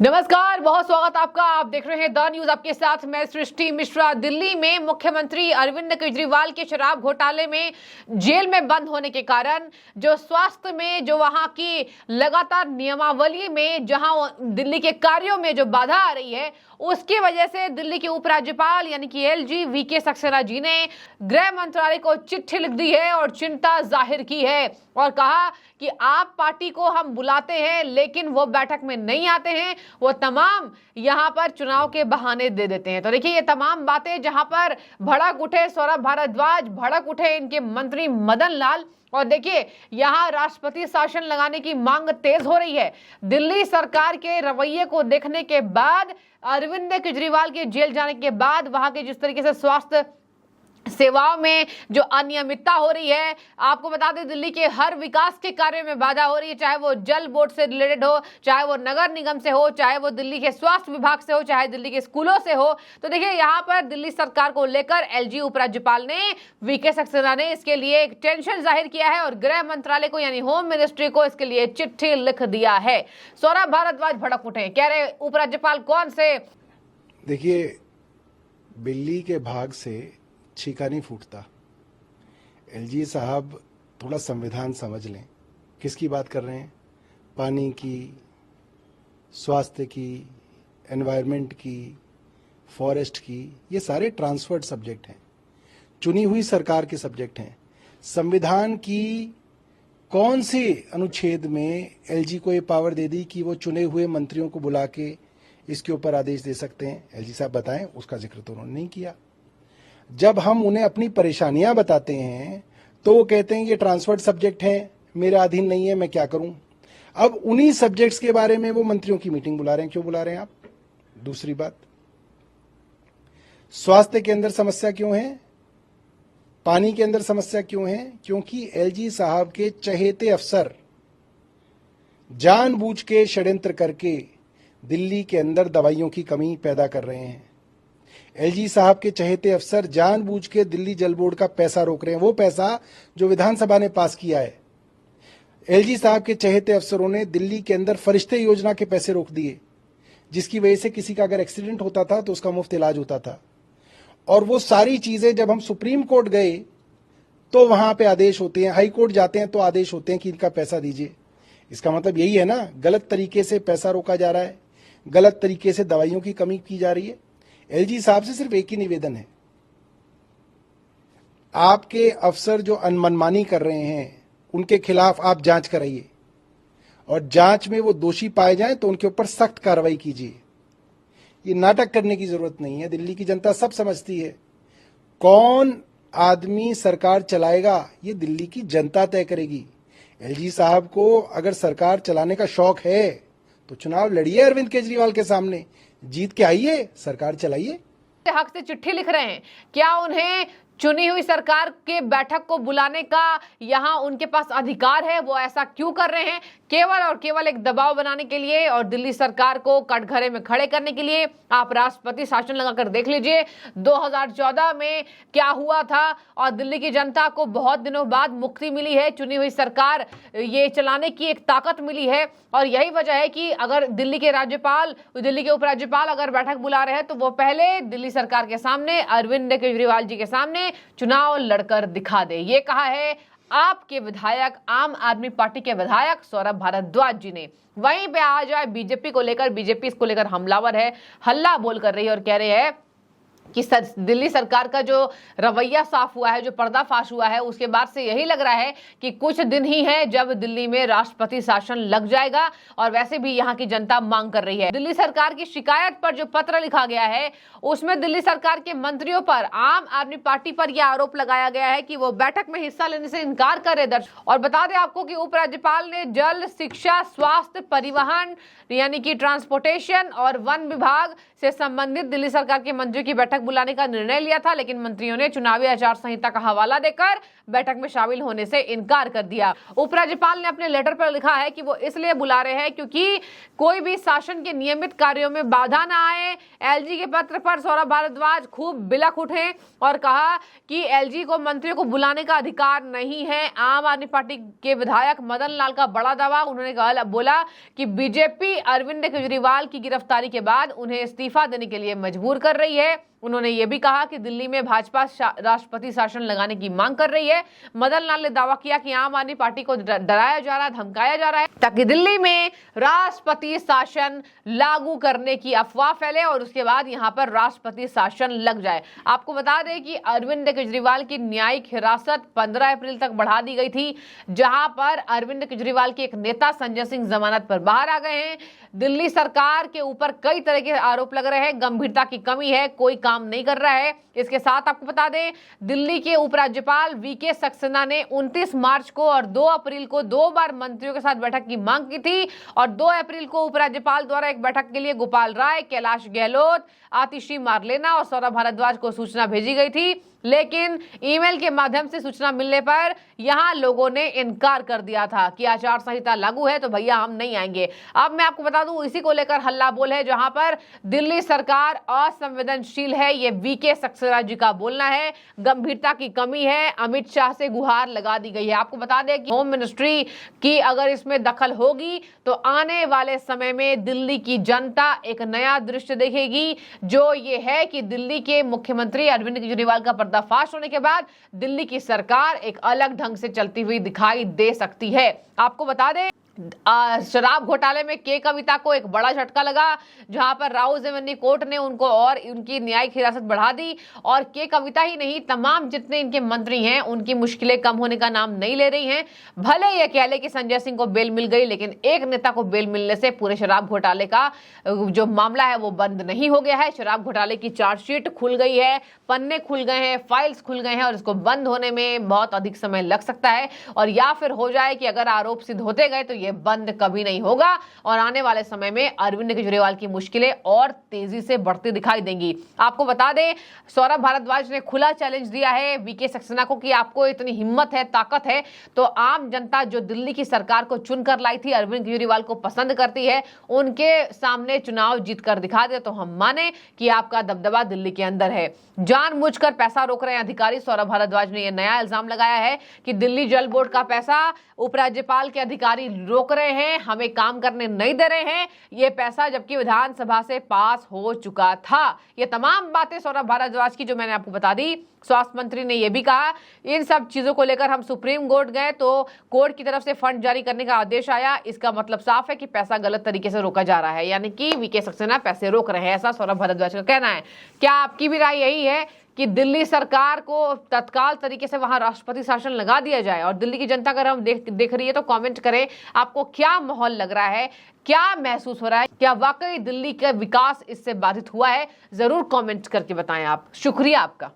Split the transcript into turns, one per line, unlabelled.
नमस्कार, बहुत स्वागत आपका। आप देख रहे हैं द न्यूज, आपके साथ मैं सृष्टि मिश्रा। दिल्ली में मुख्यमंत्री अरविंद केजरीवाल के शराब घोटाले में जेल में बंद होने के कारण जो स्वास्थ्य में, जो वहां की लगातार नियमावली में, जहां दिल्ली के कार्यों में जो बाधा आ रही है, उसकी वजह से दिल्ली के उपराज्यपाल यानी कि एलजी वीके सक्सेना जी ने गृह मंत्रालय को चिट्ठी लिख दी है और चिंता जाहिर की है और कहा कि आप पार्टी को हम बुलाते हैं लेकिन वो बैठक में नहीं आते हैं, वो तमाम यहां पर चुनाव के बहाने दे देते हैं। तो देखिए, ये तमाम बातें जहां पर भड़क उठे सौरभ भारद्वाज, भड़क उठे इनके मंत्री मदन लाल, और देखिए यहां राष्ट्रपति शासन लगाने की मांग तेज हो रही है। दिल्ली सरकार के रवैये को देखने के बाद, अरविंद केजरीवाल के जेल जाने के बाद, वहां के जिस तरीके से स्वास्थ्य सेवाओं में जो अनियमितता हो रही है, आपको बता दें दिल्ली के हर विकास के कार्य में बाधा हो रही है, चाहे वो जल बोर्ड से रिलेटेड हो, चाहे वो नगर निगम से हो, चाहे वो दिल्ली के स्वास्थ्य विभाग से हो, चाहे दिल्ली के स्कूलों से हो। तो देखिए यहाँ पर दिल्ली सरकार को लेकर एलजी उपराज्यपाल ने, वीके सक्सेना ने इसके लिए एक टेंशन जाहिर किया है और गृह मंत्रालय को यानी होम मिनिस्ट्री को इसके लिए चिट्ठी लिख दिया है। सौरभ भारद्वाज भड़क उठे, कह रहे उपराज्यपाल कौन से।
देखिए, बिल्ली के भाग से छीका नहीं फूटता। एलजी साहब थोड़ा संविधान समझ लें। किसकी बात कर रहे हैं? पानी की, स्वास्थ्य की, एनवायरनमेंट की, फॉरेस्ट की। ये सारे ट्रांसफर्ड सब्जेक्ट हैं, चुनी हुई सरकार के सब्जेक्ट हैं। संविधान की कौन से अनुच्छेद में एलजी को ये पावर दे दी कि वो चुने हुए मंत्रियों को बुला के इसके ऊपर आदेश दे सकते हैं? एलजी साहब बताएं। उसका जिक्र तो उन्होंने नहीं किया। जब हम उन्हें अपनी परेशानियां बताते हैं तो वो कहते हैं ये ट्रांसफर्ड सब्जेक्ट है, मेरे अधीन नहीं है, मैं क्या करूं। अब उन्हीं सब्जेक्ट्स के बारे में वो मंत्रियों की मीटिंग बुला रहे हैं। क्यों बुला रहे हैं आप? दूसरी बात, स्वास्थ्य के अंदर समस्या क्यों है, पानी के अंदर समस्या क्यों है? क्योंकि एलजी साहब के चहेते अफसर जानबूझ के षड्यंत्र करके दिल्ली के अंदर दवाइयों की कमी पैदा कर रहे हैं। एलजी साहब के चहेते अफसर जानबूझ के दिल्ली जल बोर्ड का पैसा रोक रहे हैं, वो पैसा जो विधानसभा ने पास किया है। एलजी साहब के चहेते अफसरों ने दिल्ली के अंदर फरिश्ते योजना के पैसे रोक दिए, जिसकी वजह से किसी का अगर एक्सीडेंट होता था तो उसका मुफ्त इलाज होता था। और वो सारी चीजें जब हम सुप्रीम कोर्ट गए तो वहां पे आदेश होते हैं, हाई कोर्ट जाते हैं तो आदेश होते हैं कि इनका पैसा दीजिए। इसका मतलब यही है ना, गलत तरीके से पैसा रोका जा रहा है, गलत तरीके से दवाइयों की कमी की जा रही है। एलजी साहब से सिर्फ एक ही निवेदन है, आपके अफसर जो मनमानी कर रहे हैं उनके खिलाफ आप जांच कराइए और जांच में वो दोषी पाए जाएं तो उनके ऊपर सख्त कार्रवाई कीजिए। ये नाटक करने की जरूरत नहीं है। दिल्ली की जनता सब समझती है। कौन आदमी सरकार चलाएगा ये दिल्ली की जनता तय करेगी। एलजी साहब को अगर सरकार चलाने का शौक है तो चुनाव लड़िए अरविंद केजरीवाल के सामने, जीत के आइए, सरकार चलाइए।
हक से चिट्ठी लिख रहे हैं, क्या उन्हें चुनी हुई सरकार के बैठक को बुलाने का यहां उनके पास अधिकार है? वो ऐसा क्यों कर रहे हैं? केवल और केवल एक दबाव बनाने के लिए और दिल्ली सरकार को कटघरे में खड़े करने के लिए। आप राष्ट्रपति शासन लगाकर देख लीजिए 2014 में क्या हुआ था और दिल्ली की जनता को बहुत दिनों बाद मुक्ति मिली है, चुनी हुई सरकार ये चलाने की एक ताकत मिली है। और यही वजह है कि अगर दिल्ली के राज्यपाल, दिल्ली के उपराज्यपाल अगर बैठक बुला रहे हैं तो वो पहले दिल्ली सरकार के सामने, अरविंद केजरीवाल जी के सामने चुनाव लड़कर दिखा दे। ये कहा है आपके विधायक, आम आदमी पार्टी के विधायक सौरभ भारद्वाज जी ने। वहीं पे आ जाए बीजेपी को लेकर, बीजेपी इसको लेकर हमलावर है, हल्ला बोल कर रही है और कह रहे हैं कि दिल्ली सरकार का जो रवैया साफ हुआ है, जो पर्दाफाश हुआ है, उसके बाद से यही लग रहा है कि कुछ दिन ही है जब दिल्ली में राष्ट्रपति शासन लग जाएगा। और वैसे भी यहाँ की जनता मांग कर रही है। दिल्ली सरकार की शिकायत पर जो पत्र लिखा गया है उसमें दिल्ली सरकार के मंत्रियों पर, आम आदमी पार्टी पर यह आरोप लगाया गया है कि वो बैठक में हिस्सा लेने से इनकार कर रहे। और बता दें आपको कि उपराज्यपाल ने जल, शिक्षा, स्वास्थ्य, परिवहन यानी कि ट्रांसपोर्टेशन और वन विभाग से संबंधित दिल्ली सरकार के मंत्रियों की बैठक बुलाने का निर्णय लिया था, लेकिन मंत्रियों ने चुनावी आचार संहिता का हवाला देकर बैठक में शामिल होने से इनकार कर दिया। उपराज्यपाल ने अपने लेटर पर लिखा है कि वो इसलिए बुला रहे हैं क्योंकि कोई भी शासन के नियमित कार्यों में बाधा ना आए। एलजी के पत्र पर सौरभ भारद्वाज खूब बिलख उठे और कहा कि एलजी को मंत्रियों को बुलाने का अधिकार नहीं है। आम आदमी पार्टी के विधायक मदन लाल का बड़ा दावा, उन्होंने बोला कि बीजेपी अरविंद केजरीवाल की गिरफ्तारी के बाद उन्हें इस्तीफा देने के लिए मजबूर कर रही है। उन्होंने ये भी कहा कि दिल्ली में भाजपा राष्ट्रपति शासन लगाने की मांग कर रही है। मदन लाल ने दावा किया कि आम आदमी पार्टी को डराया जा रहा है, धमकाया जा रहा है ताकि दिल्ली में राष्ट्रपति शासन लागू करने की अफवाह फैले और उसके बाद यहां पर राष्ट्रपति शासन लग जाए। आपको बता दें कि अरविंद केजरीवाल की न्यायिक हिरासत 15 अप्रैल तक बढ़ा दी गई थी, जहां पर अरविंद केजरीवाल के एक नेता संजय सिंह जमानत पर बाहर आ गए हैं। दिल्ली सरकार के ऊपर कई तरह के आरोप लग रहे हैं, गंभीरता की कमी है, कोई काम नहीं कर रहा है। इसके साथ आपको बता दें, दिल्ली के उपराज्यपाल वीके सक्सेना ने 29 मार्च को और 2 अप्रैल को 2 बार मंत्रियों के साथ बैठक की मांग की थी और 2 अप्रैल को उपराज्यपाल द्वारा एक बैठक के लिए गोपाल राय, कैलाश गहलोत, आतिशी मारलेना और सौरभ भारद्वाज को सूचना भेजी गई थी, लेकिन ईमेल के माध्यम से सूचना मिलने पर यहां लोगों ने इनकार कर दिया था कि आचार संहिता लागू है तो भैया हम नहीं आएंगे। अब मैं आपको बता दूं, इसी को लेकर हल्ला बोल है, जहां पर दिल्ली सरकार असंवेदनशील है, ये वीके सक्सेना जी का बोलना है। गंभीरता की कमी है, अमित शाह से गुहार लगा दी गई है। आपको बता दें कि होम मिनिस्ट्री की अगर इसमें दखल होगी तो आने वाले समय में दिल्ली की जनता एक नया दृश्य देखेगी, जो ये है कि दिल्ली के मुख्यमंत्री अरविंद केजरीवाल का पर्दाफाश होने के बाद दिल्ली की सरकार एक अलग ढंग से चलती हुई दिखाई दे सकती है। आपको बता दें, शराब घोटाले में के कविता को एक बड़ा झटका लगा, जहां पर राउ जेवन्नी कोर्ट ने उनको और उनकी न्यायिक हिरासत बढ़ा दी और के कविता ही नहीं, तमाम जितने इनके मंत्री हैं उनकी मुश्किलें कम होने का नाम नहीं ले रही हैं। भले ये कह ले कि संजय सिंह को बेल मिल गई, लेकिन एक नेता को बेल मिलने से पूरे शराब घोटाले का जो मामला है वो बंद नहीं हो गया है। शराब घोटाले की चार्जशीट खुल गई है, पन्ने खुल गए हैं, फाइल्स खुल गए हैं और इसको बंद होने में बहुत अधिक समय लग सकता है और या फिर हो जाए कि अगर आरोप सिद्ध होते गए तो ये बंद कभी नहीं होगा और आने वाले समय में अरविंद केजरीवाल की मुश्किलें और तेजी से बढ़ती दिखाई देंगी। आपको बता दें, सौरभ भारद्वाज ने खुला चैलेंज दिया है वीके सक्सेना को कि आपको इतनी हिम्मत है, ताकत है, तो आम जनता जो दिल्ली की सरकार को चुनकर लाई थी, अरविंद केजरीवाल को पसंद करती है, उनके सामने चुनाव जीतकर दिखा दे तो हम माने कि आपका दबदबा दिल्ली के अंदर है। जानबूझकर पैसा रोक रहे हैं अधिकारी। सौरभ भारद्वाज ने यह नया इल्जाम लगाया है कि दिल्ली जल बोर्ड का पैसा उपराज्यपाल के अधिकारी रोक रहे हैं, हमें काम करने नहीं दे रहे हैं, ये पैसा जबकि विधानसभा से पास हो चुका था। ये तमाम बातें सौरभ भारद्वाज की जो मैंने आपको बता दी। स्वास्थ्य मंत्री ने यह भी कहा, इन सब चीजों को लेकर हम सुप्रीम कोर्ट गए तो कोर्ट की तरफ से फंड जारी करने का आदेश आया। इसका मतलब साफ है कि पैसा गलत तरीके से रोका जा रहा है, यानी कि वीके सक्सेना पैसे रोक रहे हैं, ऐसा सौरभ भारद्वाज का कहना है। क्या आपकी भी राय यही है कि दिल्ली सरकार को तत्काल तरीके से वहां राष्ट्रपति शासन लगा दिया जाए? और दिल्ली की जनता अगर हम देख रही है तो कमेंट करें, आपको क्या माहौल लग रहा है, क्या महसूस हो रहा है, क्या वाकई दिल्ली का विकास इससे बाधित हुआ है? जरूर कमेंट करके बताएं आप। शुक्रिया आपका।